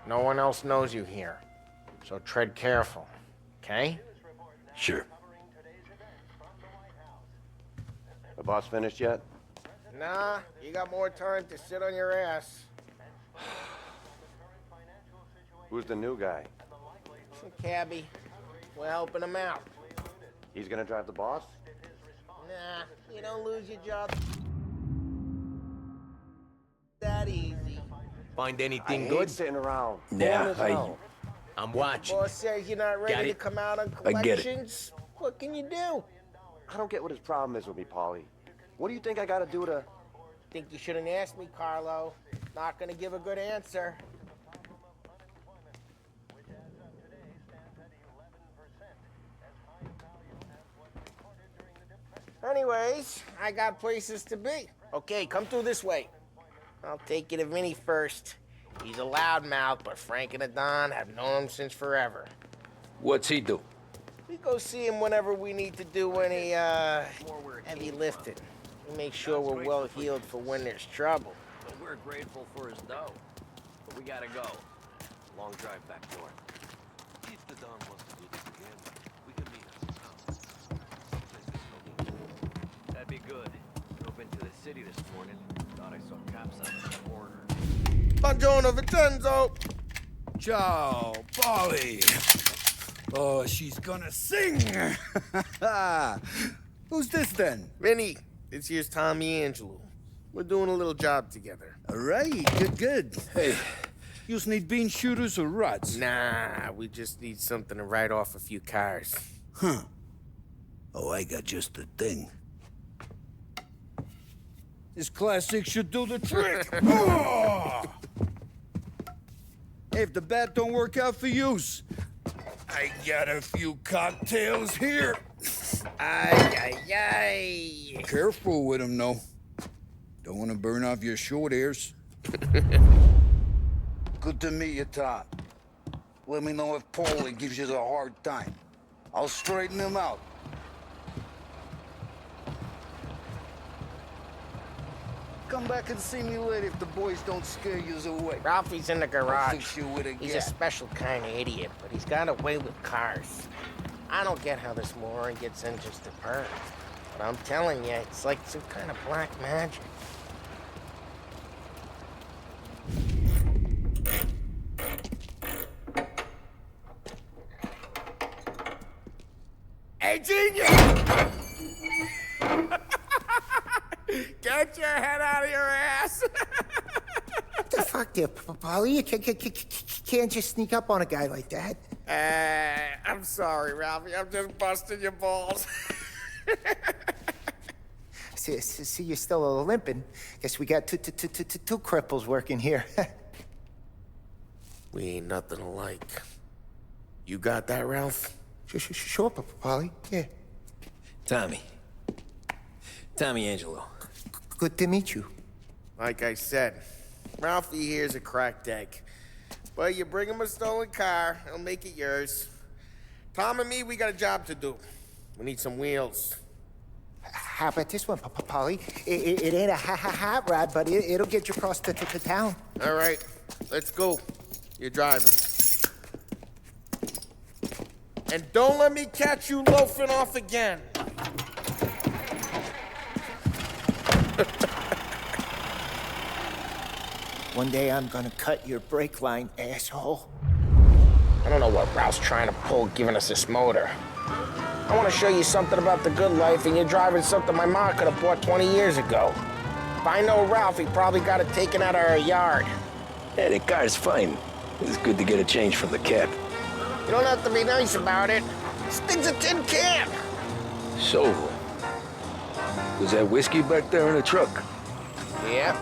No one else knows you here. So tread careful, okay? Sure. The boss finished yet? Nah, you got more time to sit on your ass. Who's the new guy? Some cabbie. We're helping him out. He's gonna drive the boss? Nah, you don't lose your job that easy. Find I anything hate good? sitting around. Yeah, Boring as hell. I'm watching. Boss says you're not ready to it. come out on I get it. collections. What can you do? I don't get what his problem is with me, Paulie. What do you think I gotta do to... Think you shouldn't ask me, Carlo. Not gonna give a good answer. Anyways, I got places to be. Okay, come through this way. I'll take you to Vinny first. He's a loudmouth, but Frank and the Don have known him since forever. What's he do? We go see him whenever we need to do any, heavy lifting. We make sure we're well heeled for when there's trouble. But we're grateful for his dough. But we gotta go. Long drive back north. If the Don wants to do this again, we can meet at his house. That'd be good. Drove into the city this morning. Thought I saw cops out on the corner. Buongiorno, Vincenzo! Ciao, Polly. Oh, she's gonna sing. Who's this then? Vinny, this here's Tommy Angelo. We're doing a little job together. All right, good. Hey, you need bean shooters or rods? Nah, we just need something to write off a few cars. Huh. Oh, I got just the thing. This classic should do the trick. Oh! Hey, if the bat don't work out for use, I got a few cocktails here. Ay. Careful with them, though. Don't want to burn off your short hairs. Good to meet you, Tom. Let me know if Paulie gives you the hard time. I'll straighten him out. Come back and see me later if the boys don't scare you away. Ralphie's in the I'll garage. fix you with a He's a gap. special kind of idiot, but he's got a way with cars. I don't get how this moron gets in just to purr. But I'm telling you, it's like some kind of black magic. Hey, genius! Get your head out of your ass! What the fuck there, Polly? You can't just sneak up on a guy like that. I'm sorry, Ralphie. I'm just busting your balls. See, you're still limping. Guess we got two cripples working here. We ain't nothing alike. You got that, Ralph? Sure, Polly. Yeah. Tommy Angelo. Good to meet you. Like I said, Ralphie here's a cracked egg. But you bring him a stolen car, he'll make it yours. Tom and me, we got a job to do. We need some wheels. How about this one, Polly? It ain't a hot rod, but it'll get you across to town. All right, let's go. You're driving. And don't let me catch you loafing off again. One day I'm gonna cut your brake line, asshole. I don't know what Ralph's trying to pull giving us this motor. I want to show you something about the good life, and you're driving something my mom could have bought 20 years ago. If I know Ralph, he probably got it taken out of our yard. Yeah, the car's fine. It's good to get a change from the cab. You don't have to be nice about it. This thing's a tin can. So, was that whiskey back there in the truck? Yep,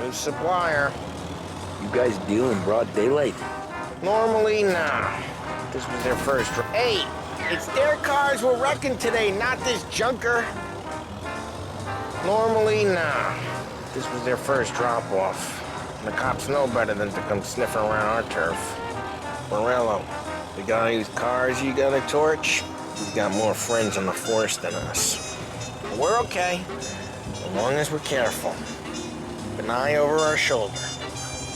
new supplier. You guys deal in broad daylight? Normally, nah. This was their first. Hey, it's their cars we're wrecking today, not this junker. Normally, nah. This was their first drop-off. And the cops know better than to come sniffing around our turf. Morello, the guy whose cars you got a torch, he's got more friends on the force than us. But we're okay, as long as we're careful. Keep an eye over our shoulder.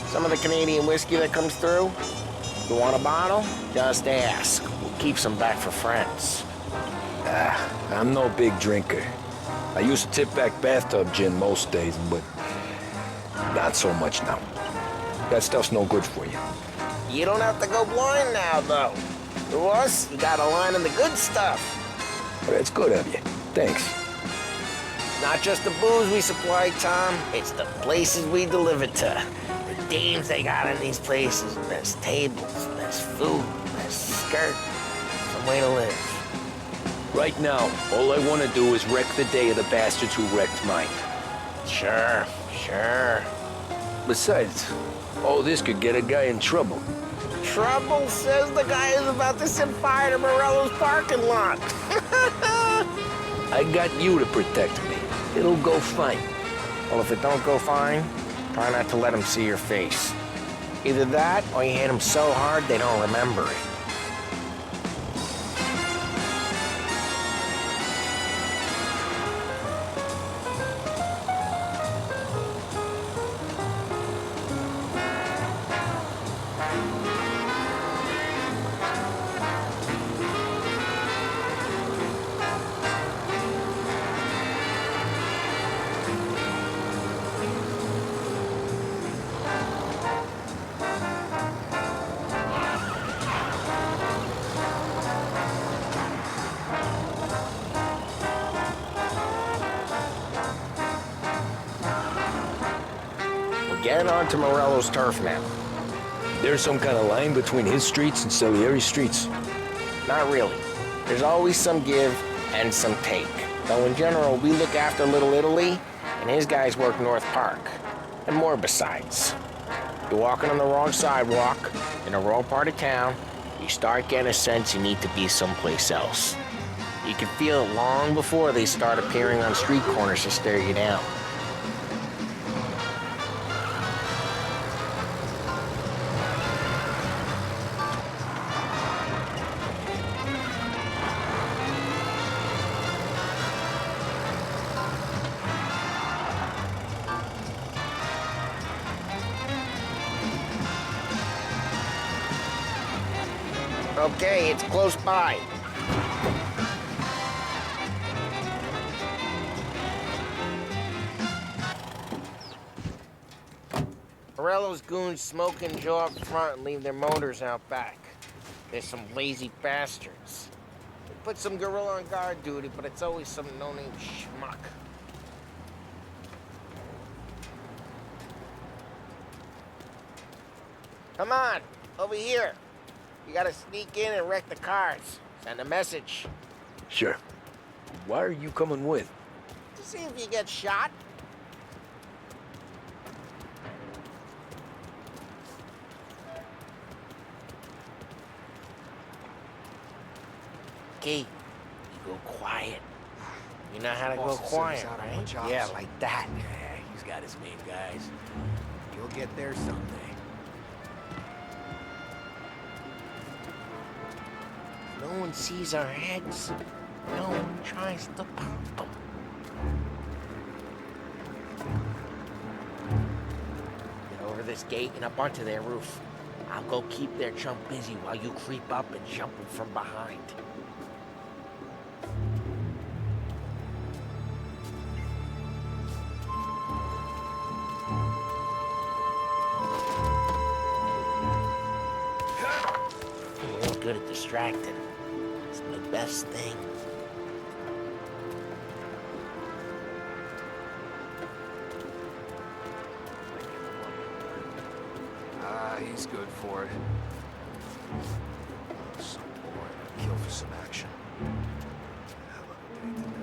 Some of the Canadian whiskey that comes through? You want a bottle? Just ask. We'll keep some back for friends. I'm no big drinker. I used to tip back bathtub gin most days, but not so much now. That stuff's no good for you. You don't have to go blind now, though. To us, you got a line in the good stuff. But it's good of you. Thanks. Not just the booze we supply, Tom. It's the places we deliver to. The dames they got in these places. There's tables, there's food, there's skirt. Some way to live. Right now, all I want to do is wreck the day of the bastards who wrecked mine. Sure. Besides, all this could get a guy in trouble. Trouble, says the guy who's about to set fire to Morello's parking lot. I got you to protect me. It'll go fine. Well, if it don't go fine, try not to let them see your face. Either that, or you hit them so hard they don't remember it. Get onto Morello's turf now. There's some kind of line between his streets and Salieri's streets. Not really. There's always some give and some take. Though in general, we look after Little Italy, and his guys work North Park. And more besides. You're walking on the wrong sidewalk, in the wrong part of town, you start getting a sense you need to be someplace else. You can feel it long before they start appearing on street corners to stare you down. Okay, it's close by. Morello's goons smoke and jaw up front and leave their motors out back. There's some lazy bastards. They put some gorilla on guard duty, but it's always some no-name schmuck. Come on, over here. You gotta sneak in and wreck the cars. Send a message. Sure. Why are you coming with? To see if you get shot. Okay, you go quiet. You know how to go quiet, right? Yeah, like that. Yeah, he's got his main guys. You'll get there someday. No one sees our heads. No one tries to pop them. Get over this gate and up onto their roof. I'll go keep their chump busy while you creep up and jump them from behind. You're real good at distracting. It's my best thing. He's good for it. Some boy, kill for some action. Hell of a day today.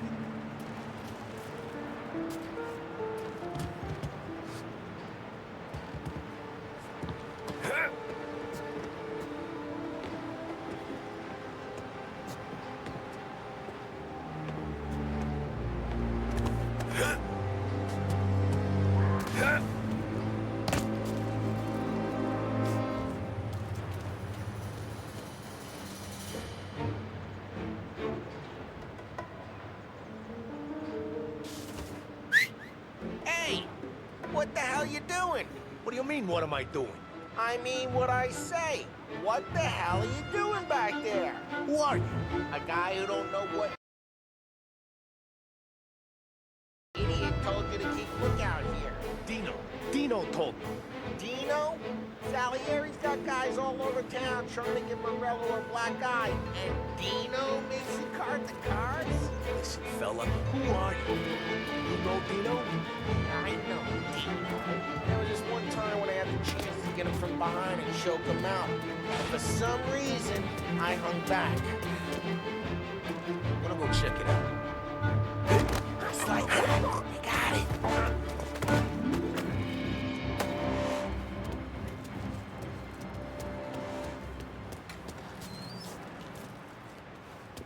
Hey! What the hell you doing? What do you mean, what am I doing? I mean what I say. What the hell are you doing back there? Who are you? A guy who don't know what idiot told you to keep lookout here. Dino told me. Dino? Salieri's got guys all over town trying to give Morello a black eye. And Dino makes you card the cards? Listen, fella, who are you? You know Dino? I know Dino. There was this one time when I had the chance to get him from behind and choke him out. But for some reason, I hung back. I'm gonna go check it out. Just like that. You got it.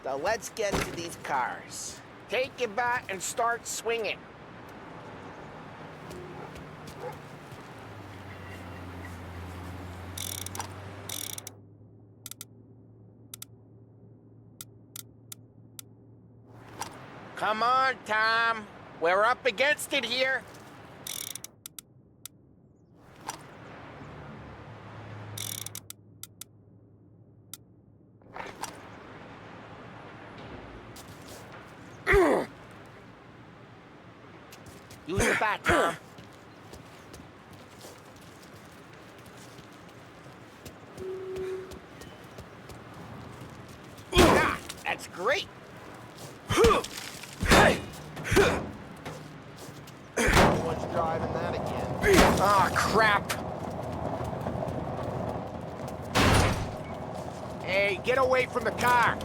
Now let's get to these cars. Take your bat and start swinging. Come on, Tom. We're up against it here. Use the bat, Tom. Ah, that's great. Someone's driving that again. Ah, crap. Hey, get away from the car.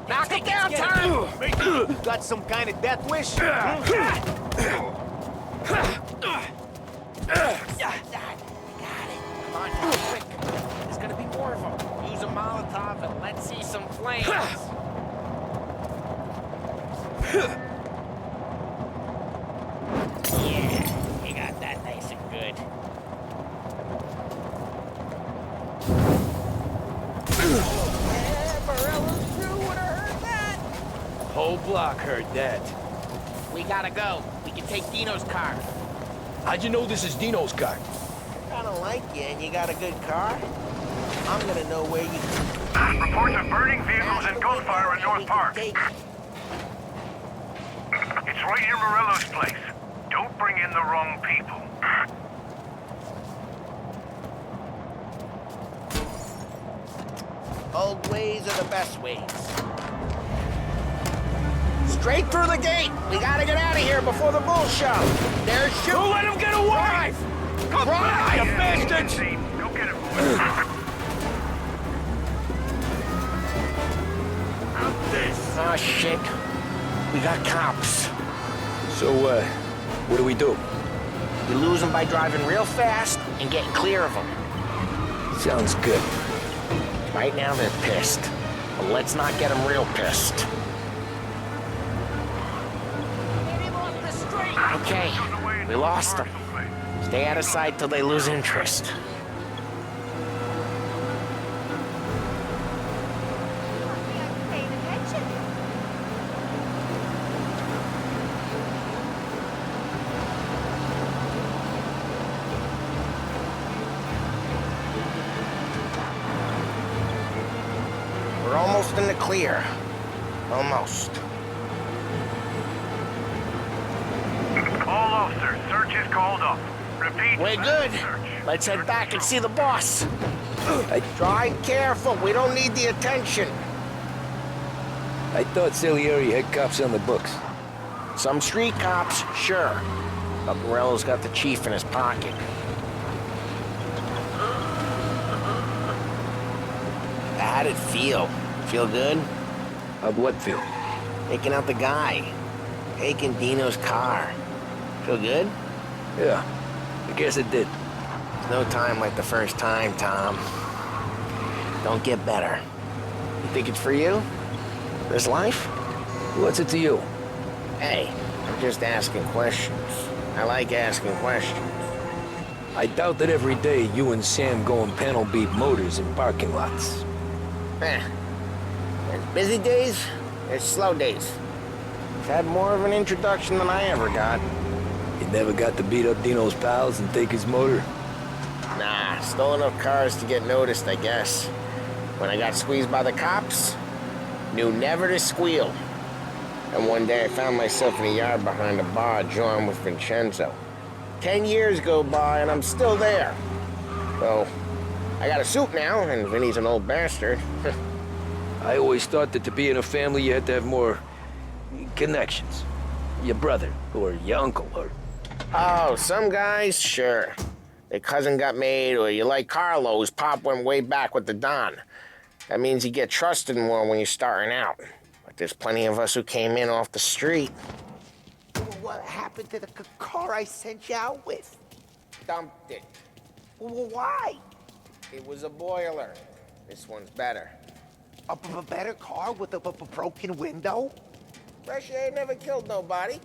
Knock it down, Tom. You got some kind of death wish? You got it. Come on, Tom, quick. There's gonna be more of them. Use a Molotov and let's see some flames. Yeah, you got that nice and good. Morello's crew would have heard that. Whole block heard that. We gotta go. We can take Dino's car. How'd you know this is Dino's car? I kinda like you and you got a good car. I'm gonna know where you Reports of burning vehicles and gunfire in North Park. take. It's right near Morello's place. Don't bring in the wrong people. Old ways are the best ways. Straight through the gate! We gotta get out of here before the bull show! There's shooting! Don't let him get away! Come Drive, you bastards! Go get it, boys. Oh, shit. We got cops. So, what do we do? We lose them by driving real fast and getting clear of them. Sounds good. Right now they're pissed. But let's not get them real pissed. Okay, we lost them. Stay out of sight till they lose interest. Paying attention. We're almost in the clear. Almost. All officers, search is called up. Repeat. We're good. Search. Let's head back and see the boss. I Drive careful. We don't need the attention. thought Salieri had cops on the books. Some street cops, sure. But Morello's got the chief in his pocket. How'd it feel? Feel good? How'd what feel? Taking out the guy. Taking Dino's car. Feel good? Yeah, I guess it did. There's no time like the first time, Tom. Don't get better. You think it's for you? This life? What's it to you? Hey, I'm just asking questions. I like asking questions. I doubt that every day you and Sam go and panel beat motors in parking lots. There's busy days, there's slow days. I've had more of an introduction than I ever got. You never got to beat up Dino's pals and take his motor? Stole enough cars to get noticed, I guess. When I got squeezed by the cops, knew never to squeal. And one day I found myself in a yard behind a bar, drawing with Vincenzo. 10 years go by and I'm still there. So, I got a suit now, and Vinny's an old bastard. I always thought that to be in a family you had to have more connections. Your brother, or your uncle, or... Oh, some guys, sure. Their cousin got made, or you like Carlo's, Pop went way back with the Don. That means you get trusted more when you're starting out. But there's plenty of us who came in off the street. What happened to the car I sent you out with? Dumped it. Why? It was a boiler. This one's better. A better car with a broken window? Fresh air never killed nobody.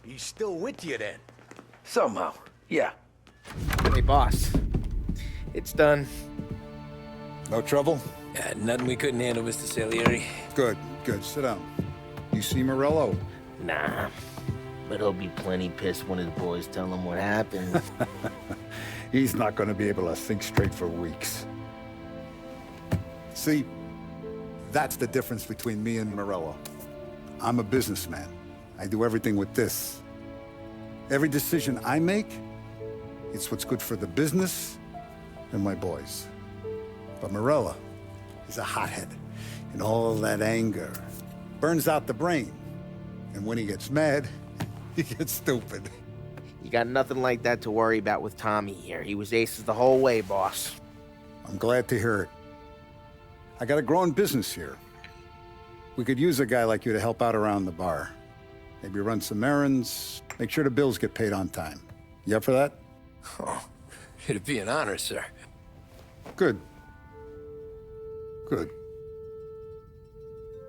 He's still with you then? Somehow, yeah. Hey, boss. It's done. No trouble? Yeah, nothing we couldn't handle, Mr. Salieri. Good, good. Sit down. You see Morello? Nah, but he'll be plenty pissed when his boys tell him what happened. He's not going to be able to think straight for weeks. See, that's the difference between me and Morello. I'm a businessman. I do everything with this. Every decision I make, it's what's good for the business and my boys. But Morello is a hothead, and all that anger burns out the brain. And when he gets mad, he gets stupid. You got nothing like that to worry about with Tommy here. He was aces the whole way, boss. I'm glad to hear it. I got a growing business here. We could use a guy like you to help out around the bar. Maybe run some errands, make sure the bills get paid on time. You up for that? Oh, it'd be an honor, sir. Good. Good.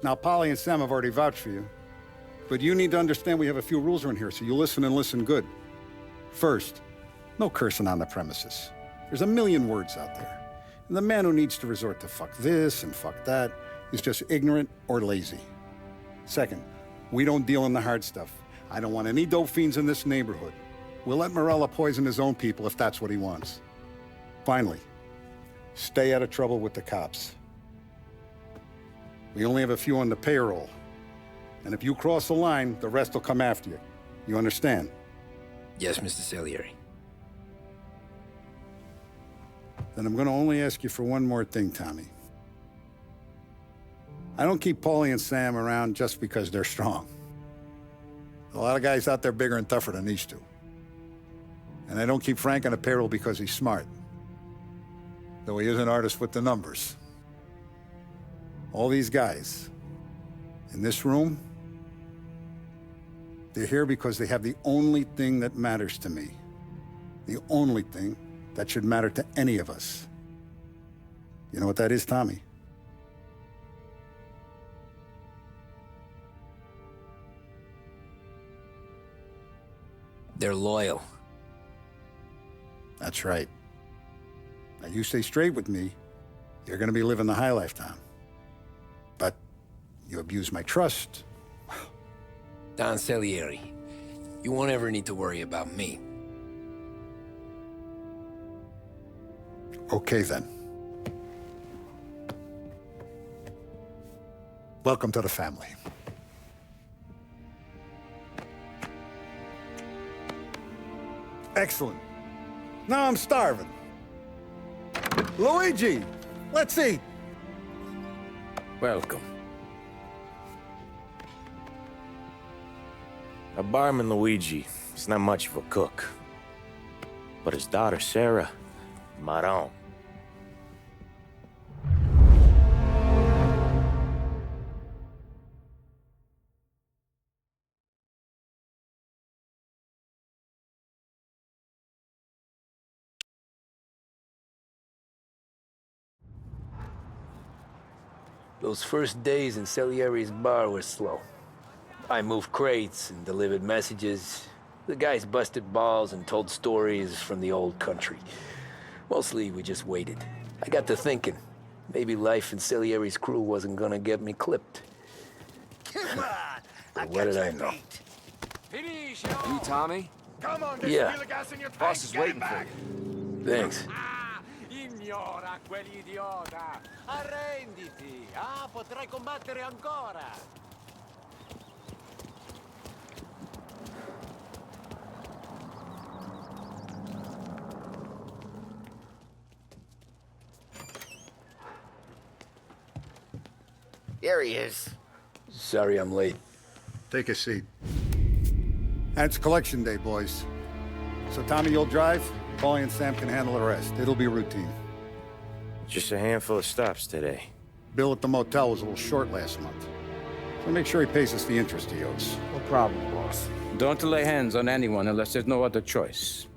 Now, Polly and Sam have already vouched for you. But you need to understand we have a few rules around here, so you listen and listen good. First, no cursing on the premises. There's a million words out there. And the man who needs to resort to fuck this and fuck that is just ignorant or lazy. Second, we don't deal in the hard stuff. I don't want any dope fiends in this neighborhood. We'll let Morella poison his own people if that's what he wants. Finally, stay out of trouble with the cops. We only have a few on the payroll. And if you cross the line, the rest will come after you. You understand? Yes, Mr. Salieri. Then I'm going to only ask you for one more thing, Tommy. I don't keep Paulie and Sam around just because they're strong. A lot of guys out there bigger and tougher than these two. And I don't keep Frank on the payroll because he's smart. Though he is an artist with the numbers. All these guys in this room, they're here because they have the only thing that matters to me. The only thing that should matter to any of us. You know what that is, Tommy? They're loyal. That's right. Now, you stay straight with me, you're gonna be living the high life, Tom. But you abuse my trust. Don Salieri, you won't ever need to worry about me. Okay, then. Welcome to the family. Excellent. Now I'm starving. Luigi, let's eat. Welcome. A barman, Luigi, is not much of a cook. But his daughter, Sarah, Maron. Those first days in Salieri's bar were slow. I moved crates and delivered messages. The guys busted balls and told stories from the old country. Mostly, we just waited. I got to thinking, maybe life in Salieri's crew wasn't gonna get me clipped. Come on! But what did I know? You, Tommy? Come on, Yeah. feel the gas in your tank. Boss is Get it waiting for back. you. Thanks. Ignora quell'idiota! Arrenditi! Potrai combattere ancora! There he is. Sorry I'm late. Take a seat. And it's collection day, boys. So Tommy, you'll drive. Paulie and Sam can handle the rest. It'll be routine. Just a handful of stops today. Bill at the motel was a little short last month. So make sure he pays us the interest he owes. No problem, boss. Don't lay hands on anyone unless there's no other choice.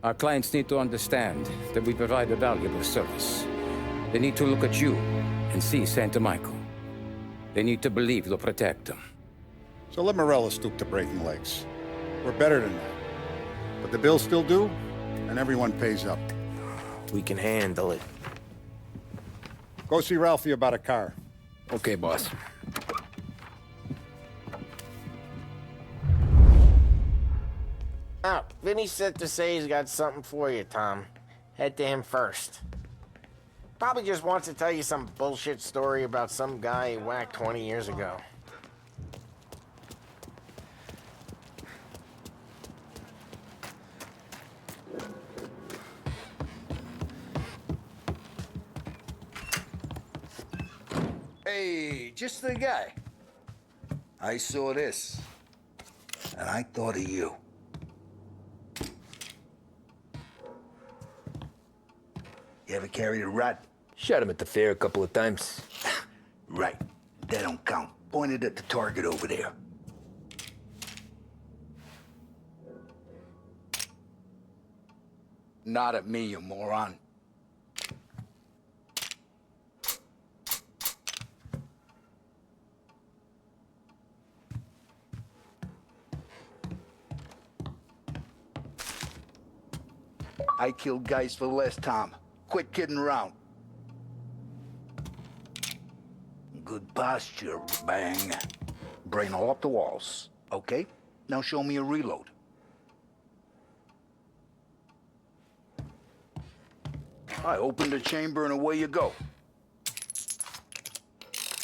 Our clients need to understand that we provide a valuable service. They need to look at you and see Santa Michael. They need to believe you'll protect them. So let Morella stoop to breaking legs. We're better than that. But the bill's still due, and everyone pays up. We can handle it. Go see Ralphie about a car. Okay, boss. Oh, Vinny said to say he's got something for you, Tom. Head to him first. Probably just wants to tell you some bullshit story about some guy he whacked 20 years ago. Hey, just the guy. I saw this, and I thought of you. You ever carried a rat? Shot him at the fair a couple of times. Right. That don't count. Pointed at the target over there. Not at me, you moron. I killed guys for less, Tom. Quit kidding around. Good posture, bang. Brain all up the walls. Okay? Now show me a reload. I open the chamber and away you go.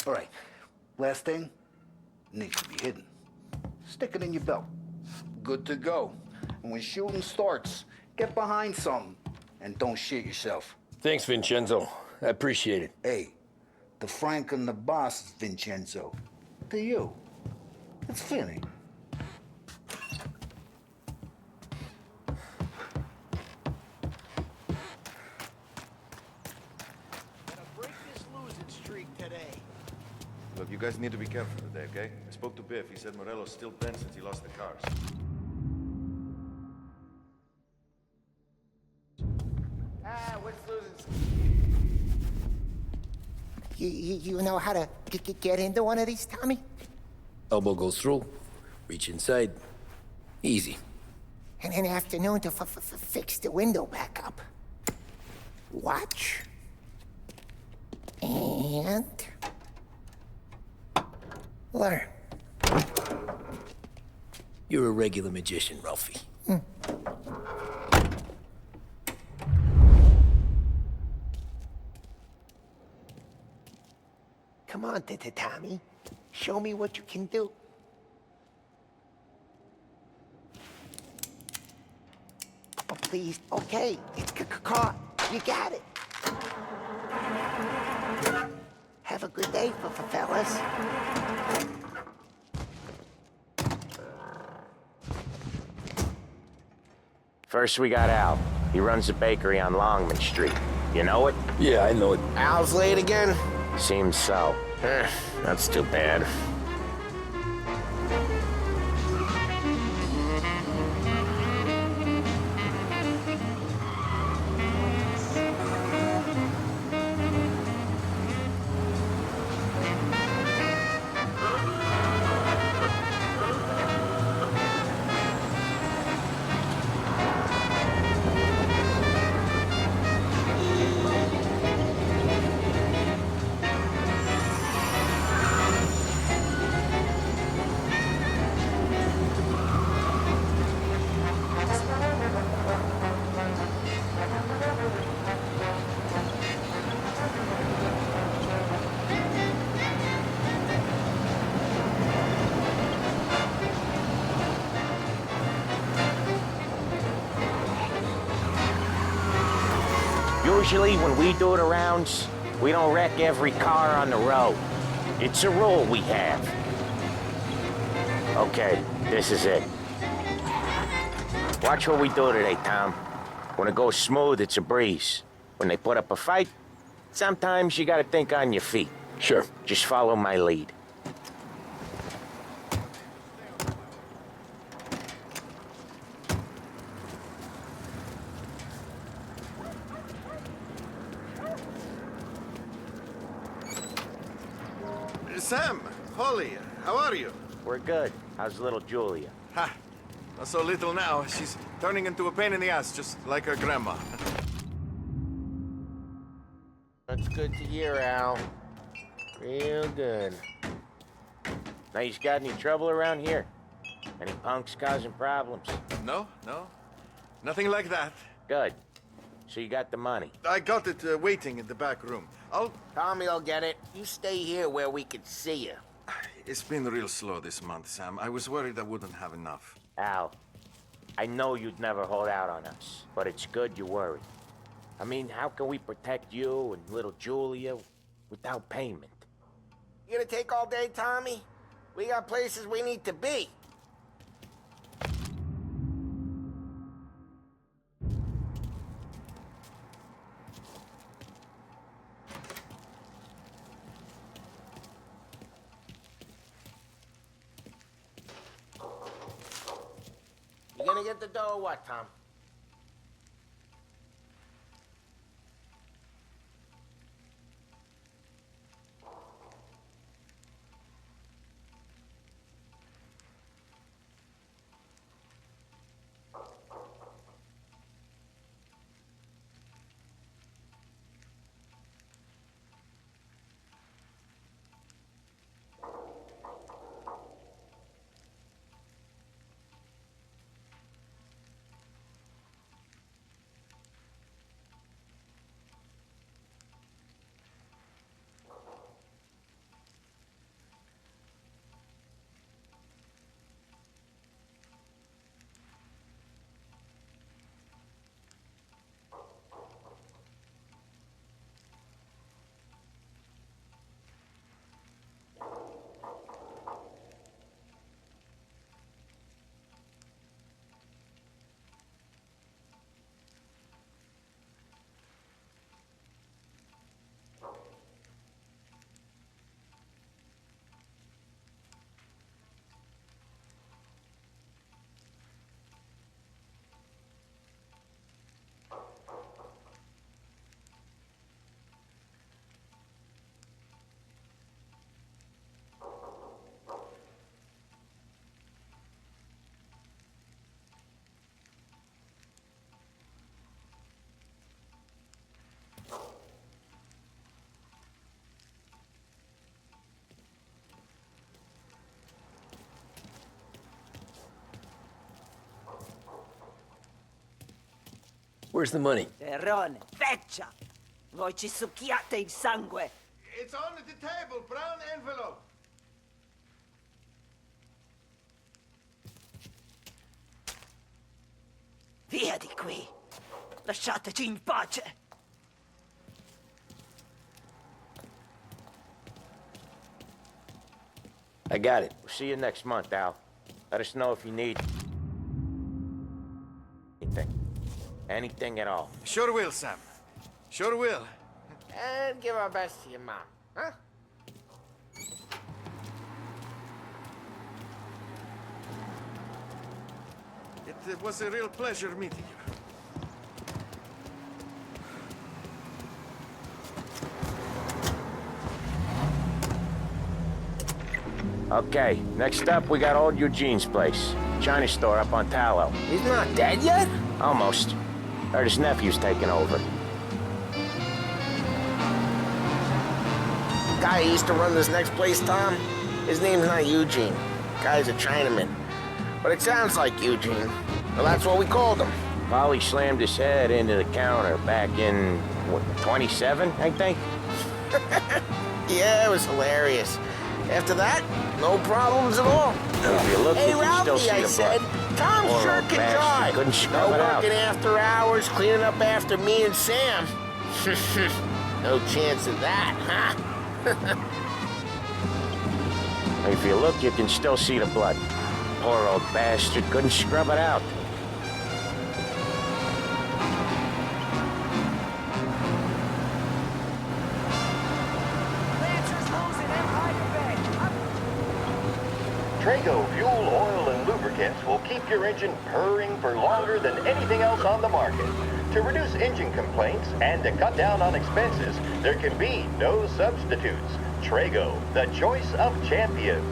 All right. Last thing, needs to be hidden. Stick it in your belt. Good to go. And when shooting starts, get behind something and don't shit yourself. Thanks, Vincenzo. I appreciate it. Hey, the Frank and the boss is Vincenzo. To you, it's Vinny. Break this losing streak today. Look, you guys need to be careful today, okay? I spoke to Biff. He said Morello's still bent since he lost the cars. What's losing? You know how to get into one of these, Tommy? Elbow goes through, reach inside. Easy. And an afternoon to fix the window back up. Watch. And... learn. You're a regular magician, Ralphie. Come on, Tommy. Show me what you can do. Oh, please. Okay. It's caught. You got it. Have a good day, fellas. First we got Al. He runs a bakery on Longman Street. You know it? Yeah, I know it. Al's late again? Seems so. That's too bad. Usually, when we do the rounds, we don't wreck every car on the road. It's a rule we have. Okay, this is it. Watch what we do today, Tom. When it goes smooth, it's a breeze. When they put up a fight, sometimes you gotta think on your feet. Sure. Just follow my lead. Sam, Holly, how are you? We're good. How's little Julia? Ha! Not so little now. She's turning into a pain in the ass, just like her grandma. That's good to hear, Al. Real good. Now, you got any trouble around here? Any punks causing problems? No. Nothing like that. Good. So you got the money? I got it waiting in the back room. Tommy will get it. You stay here where we can see you. It's been real slow this month, Sam. I was worried I wouldn't have enough. Al, I know you'd never hold out on us, but it's good you're worried. I mean, how can we protect you and little Julia without payment? You gonna take all day, Tommy? We got places we need to be. You gonna get the dough or what, Tom? Where's the money? Terrone, feccia! Voi ci succhiate il sangue! It's on the table, brown envelope. Via di qui! Lasciateci in pace! I got it. We'll see you next month, Al. Let us know if you need anything. Anything at all. Sure will, Sam. Sure will. And give our best to your mom, huh? It was a real pleasure meeting you. Okay, next up, we got old Eugene's place. China store up on Tallow. He's not dead yet? Almost. Heard his nephew's taking over. Guy who used to run this next place, Tom, his name's not Eugene. Guy's a Chinaman. But it sounds like Eugene. Well, that's what we called him. Polly slammed his head into the counter back in, what, 27, I think? Yeah, it was hilarious. After that, no problems at all. If you look, Hey, you can still Ralphie, see I the said, blood. Tom Poor sure old can bastard. drive. Couldn't No scrub it out. working after hours, cleaning up after me and Sam. No chance of that, huh? If you look, you can still see the blood. Poor old bastard couldn't scrub it out. Trago fuel, oil, and lubricants will keep your engine purring for longer than anything else on the market. To reduce engine complaints and to cut down on expenses, there can be no substitutes. Trago, the choice of champions.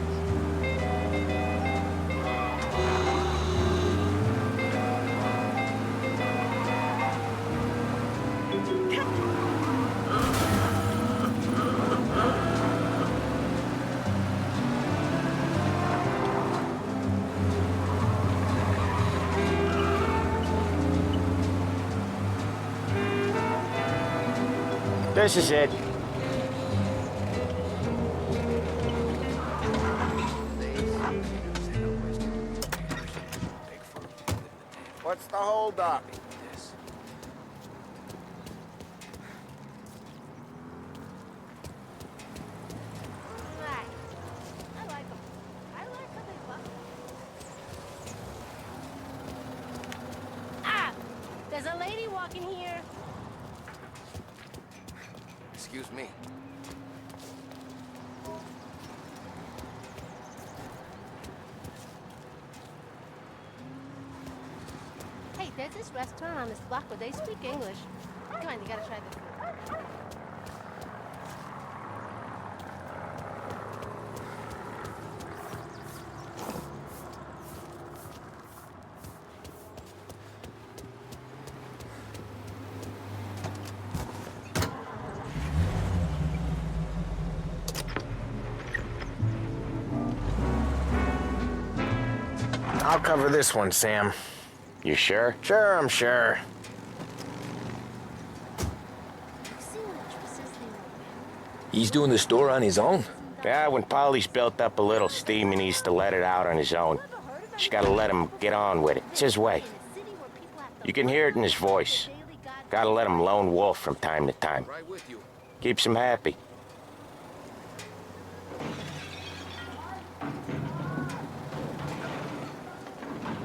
This is it. What's the holdup? Ah! There's a lady walking here. Excuse me. Hey, there's this restaurant on this block where they speak English. Come on, you gotta try this. I'll cover this one, Sam. You sure? Sure, I'm sure. He's doing the store on his own? Yeah, when Polly's built up a little steam, he needs to let it out on his own. Just gotta let him get on with it. It's his way. You can hear it in his voice. Gotta let him lone wolf from time to time. Keeps him happy.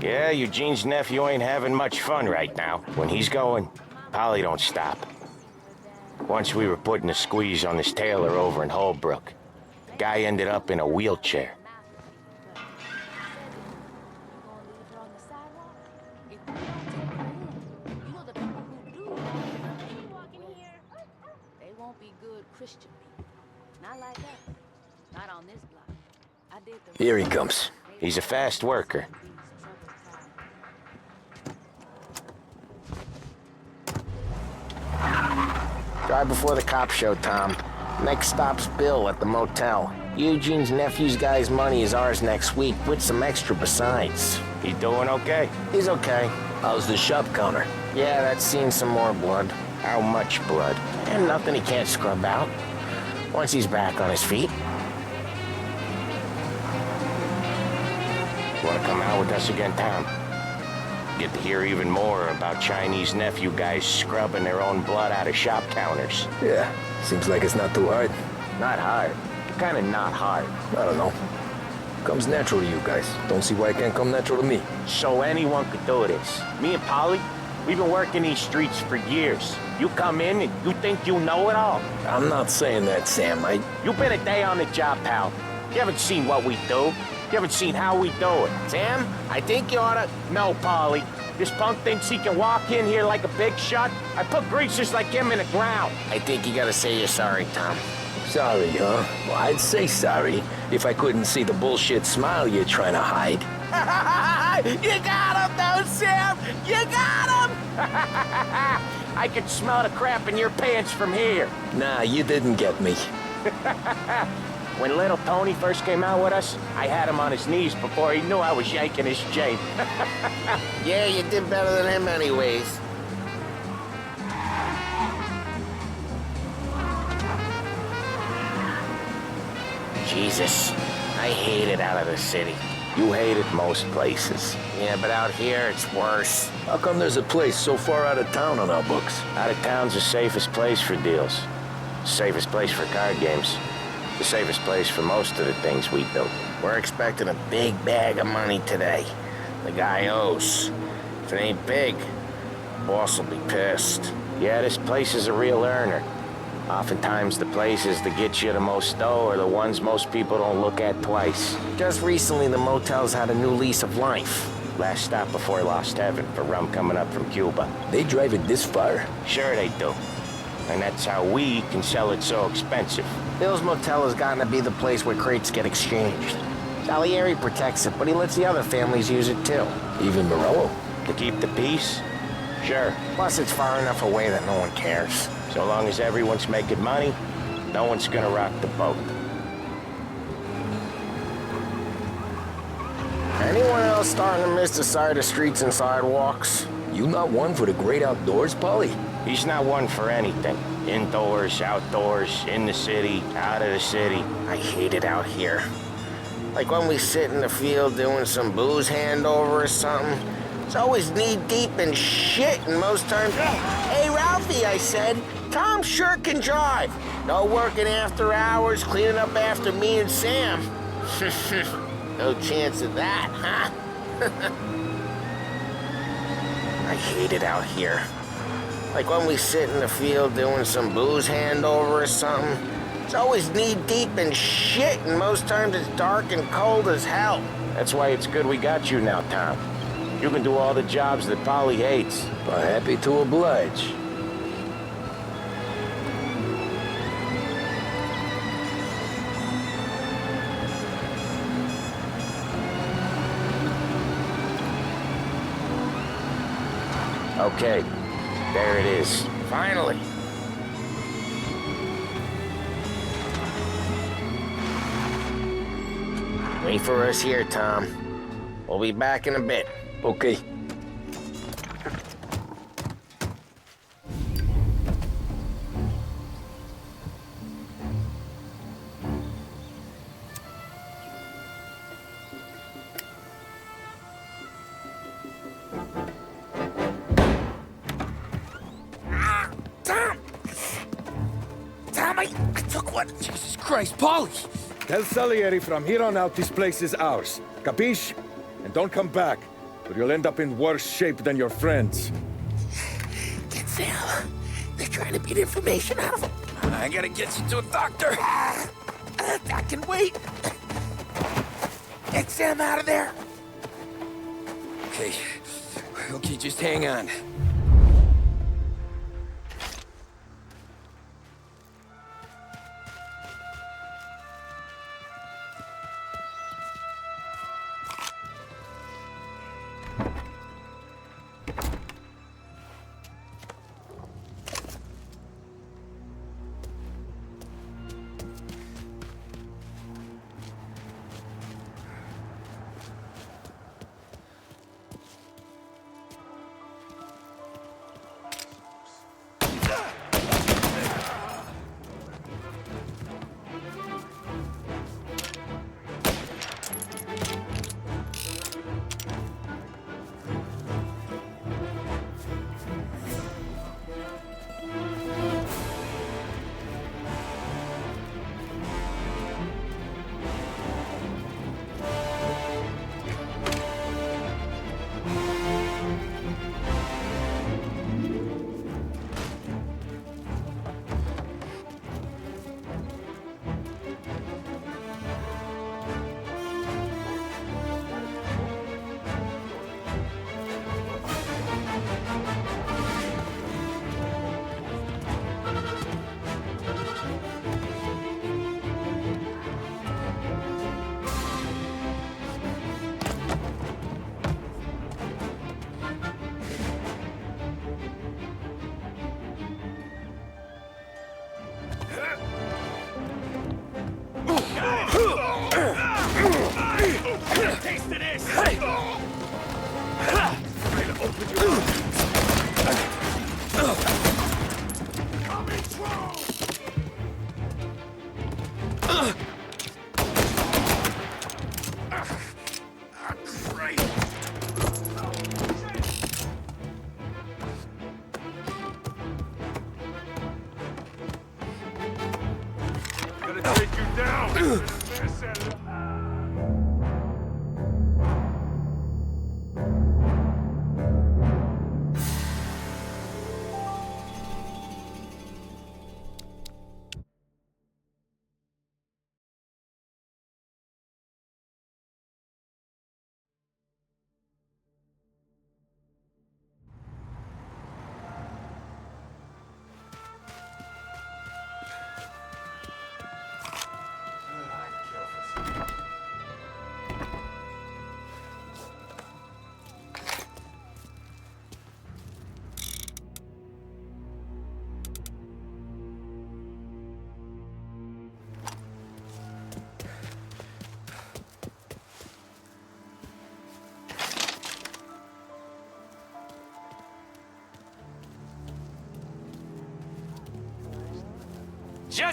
Yeah, Eugene's nephew ain't having much fun right now. When he's going, Polly don't stop. Once we were putting a squeeze on this tailor over in Holbrook. Guy ended up in a wheelchair. They won't be good Christian people. Not like that. Not on this block. I did the Here he comes. He's a fast worker. Drive before the cops show, Tom. Next stop's Bill at the motel. Eugene's nephew's guy's money is ours next week, with some extra besides. He doing okay? He's okay. How's the shop counter? Yeah, that's seen some more blood. How much blood? And nothing he can't scrub out. Once he's back on his feet. Want to come out with us again, Tom? Get to hear even more about Chinese nephew guys scrubbing their own blood out of shop counters. Yeah, seems like it's not too hard. Not hard. Kind of not hard. I don't know. Comes natural to you guys. Don't see why it can't come natural to me. So anyone could do this. Me and Polly, we've been working these streets for years. You come in and you think you know it all. I'm not saying that, Sam. You've been a day on the job, pal. You haven't seen what we do. You haven't seen how we do it. Sam, I think you oughta... No, Polly. This punk thinks he can walk in here like a big shot. I put greasers like him in the ground. I think you gotta say you're sorry, Tom. Sorry, huh? Well, I'd say sorry if I couldn't see the bullshit smile you're trying to hide. You got him, though, Sam! You got him! I can smell the crap in your pants from here. Nah, you didn't get me. When little Tony first came out with us, I had him on his knees before he knew I was yanking his chain. Yeah, you did better than him anyways. Jesus, I hate it out of the city. You hate it most places. Yeah, but out here it's worse. How come there's a place so far out of town on our books? Out of town's the safest place for deals. The safest place for card games. The safest place for most of the things we build. We're expecting a big bag of money today. The guy owes. If it ain't big, the boss will be pissed. Yeah, this place is a real earner. Oftentimes the places that get you the most dough are the ones most people don't look at twice. Just recently the motel's had a new lease of life. Last stop before Lost Heaven for rum coming up from Cuba. They drive it this far? Sure they do. And that's how we can sell it so expensive. Bill's Motel has gotten to be the place where crates get exchanged. Salieri protects it, but he lets the other families use it too. Even Morello? To keep the peace? Sure. Plus it's far enough away that no one cares. So long as everyone's making money, no one's gonna rock the boat. Anyone else starting to miss the side of streets and sidewalks? You not one for the great outdoors, Polly? He's not one for anything. Indoors, outdoors, in the city, out of the city. I hate it out here. Like when we sit in the field doing some booze handover or something. It's always knee-deep in shit, and most times... Hey, Ralphie, I said, Tom sure can drive. No working after hours, cleaning up after me and Sam. No chance of that, huh? I hate it out here. Like when we sit in the field doing some booze handover or something. It's always knee-deep in shit, and most times it's dark and cold as hell. That's why it's good we got you now, Tom. You can do all the jobs that Polly hates. I'm happy to oblige. Okay, there it is. Finally. Wait for us here, Tom. We'll be back in a bit. Okay. Tom, I took one. Jesus Christ, Polly! Tell Salieri from here on out this place is ours. Capiche? And don't come back, or you'll end up in worse shape than your friends. Get Sam. They're trying to beat information out of him. I gotta get you to a doctor. I can wait. Get Sam out of there. Okay, just hang on.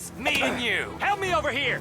Just me and you. Help me over here.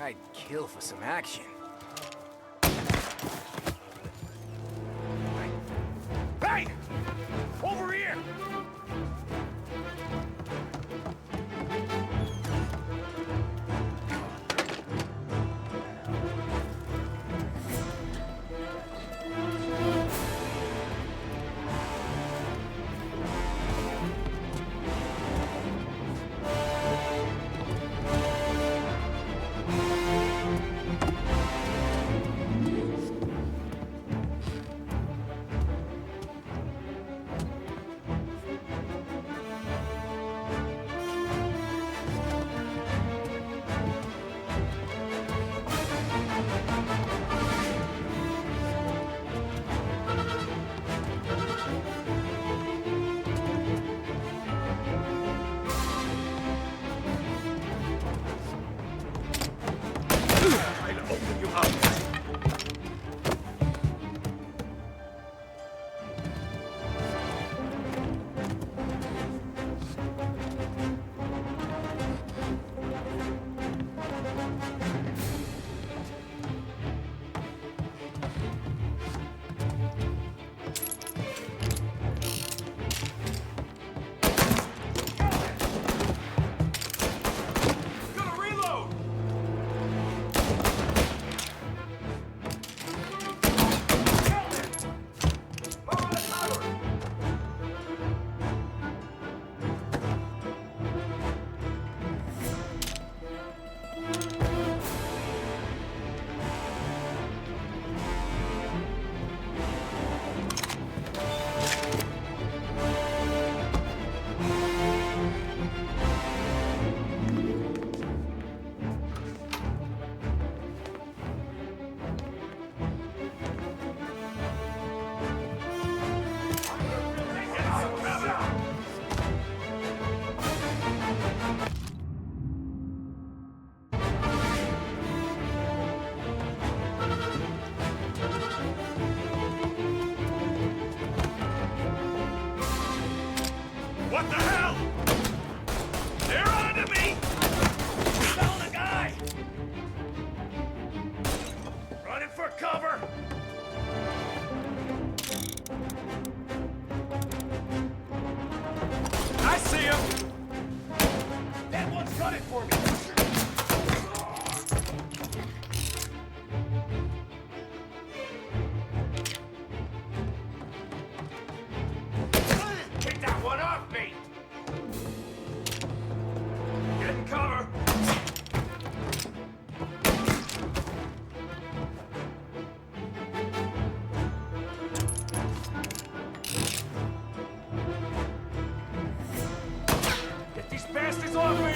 I'd kill for some action. Hey! Over here! What the hell? They're onto me! Found a guy! Running for cover! I see him! That one's gunning for me! Take that one off me! Get in cover! Get these bastards off me!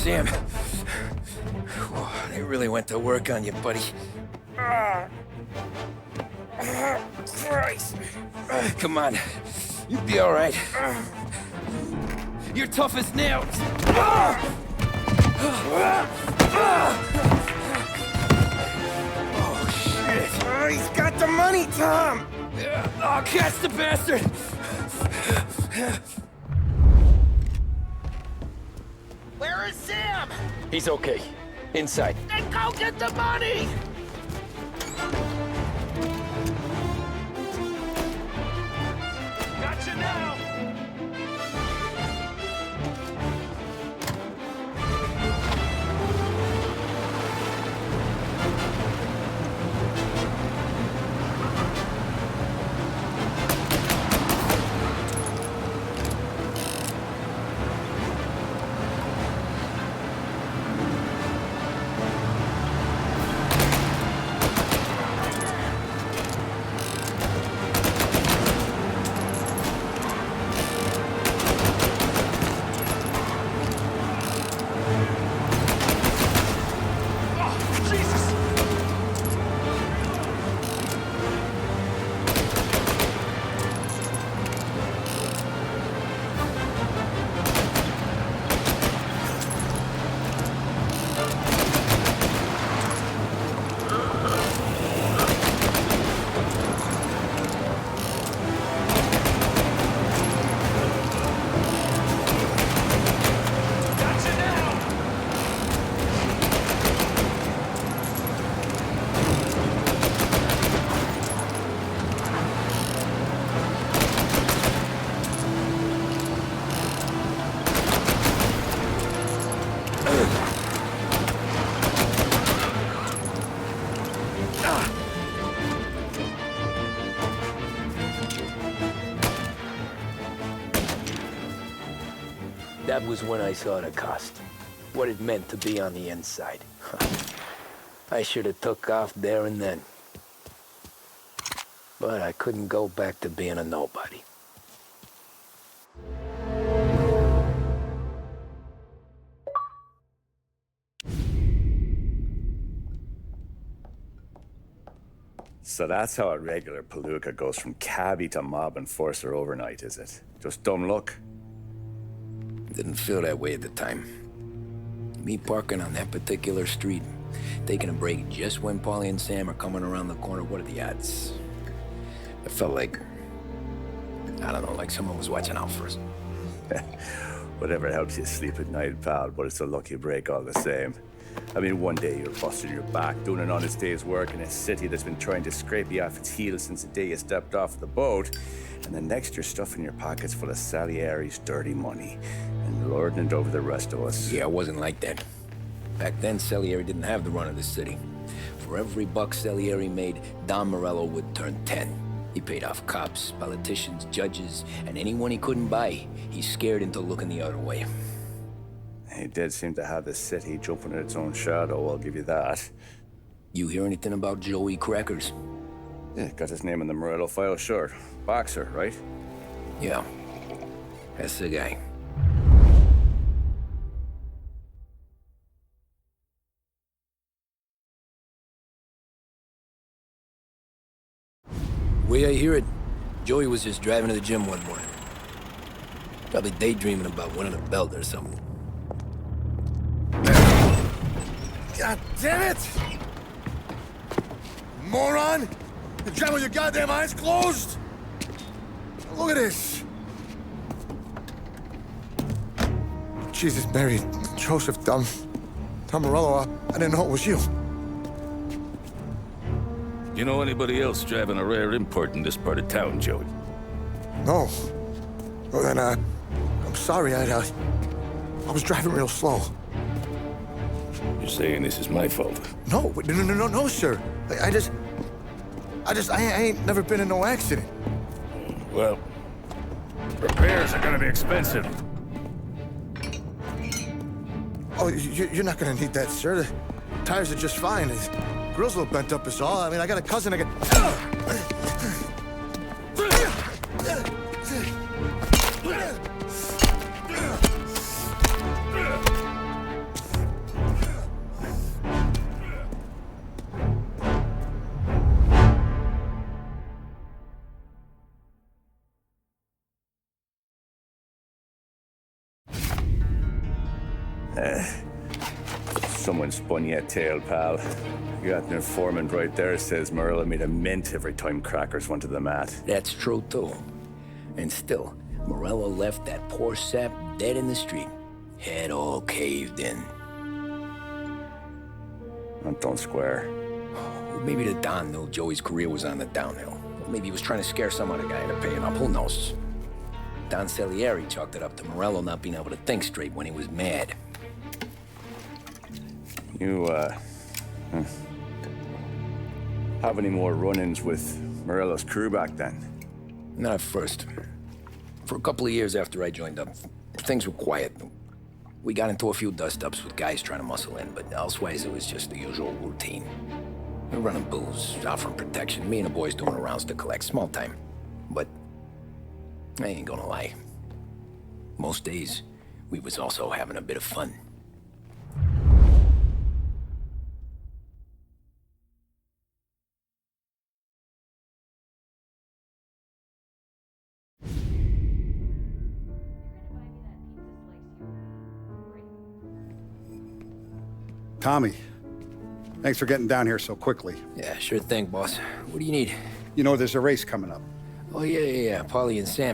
Sam. Whoa, they really went to work on you, buddy. Christ. Come on. You'll be all right. You're tough as nails. Oh, shit. Oh, he's got the money, Tom. Oh, catch the bastard. Where is Sam? He's okay. Inside. Then go get the money! Gotcha now! That was when I saw the cost. What it meant to be on the inside. I should have took off there and then. But I couldn't go back to being a nobody. So that's how a regular palooka goes from cabbie to mob enforcer overnight, is it? Just dumb luck? Didn't feel that way at the time. Me parking on that particular street, taking a break just when Paulie and Sam are coming around the corner, what are the odds? I felt like, I don't know, like someone was watching out for us. Whatever helps you sleep at night, pal, but it's a lucky break all the same. I mean, one day you're busting your back, doing an honest day's work in a city that's been trying to scrape you off its heels since the day you stepped off the boat, and the next you're stuffing your pockets full of Salieri's dirty money and lording it over the rest of us. Yeah, it wasn't like that. Back then, Salieri didn't have the run of the city. For every buck Salieri made, Don Morello would turn 10. He paid off cops, politicians, judges, and anyone he couldn't buy, he scared into looking the other way. He did seem to have the city jumping in its own shadow, I'll give you that. You hear anything about Joey Crackers? Yeah, got his name in the Morello file, sure. Boxer, right? Yeah, that's the guy. The way I hear it, Joey was just driving to the gym one morning. Probably daydreaming about winning a belt or something. God damn it! Moron! You're driving with your goddamn eyes closed? Look at this! Jesus, Mary, Joseph, Tom Morello, I didn't know it was you. You know anybody else driving a rare import in this part of town, Joey? No. Well, then, I'm sorry, I was driving real slow. You're saying this is my fault? No, no, sir. I ain't never been in no accident. Well, repairs are gonna be expensive. Oh, you're not gonna need that, sir. The tires are just fine. The grill's a little bent up is all. I mean, I got a cousin I can... Someone spun you a tale, pal. You got an informant right there says Morello made a mint every time crackers went to the mat. That's true, too. And still, Morello left that poor sap dead in the street. Head all caved in. That don't square. Maybe the Don knew Joey's career was on the downhill. Maybe he was trying to scare some other guy into paying up. Who knows? Don Salieri chalked it up to Morello not being able to think straight when he was mad. You, have any more run-ins with Morello's crew back then? Not at first. For a couple of years after I joined up, things were quiet. We got into a few dust-ups with guys trying to muscle in, but elsewise it was just the usual routine. We were running booze, offering protection, me and the boys doing the rounds to collect, small time. But I ain't gonna lie. Most days, we was also having a bit of fun. Tommy, thanks for getting down here so quickly. Yeah, sure thing, boss. What do you need? You know, there's a race coming up. Oh, yeah. Paulie and Sam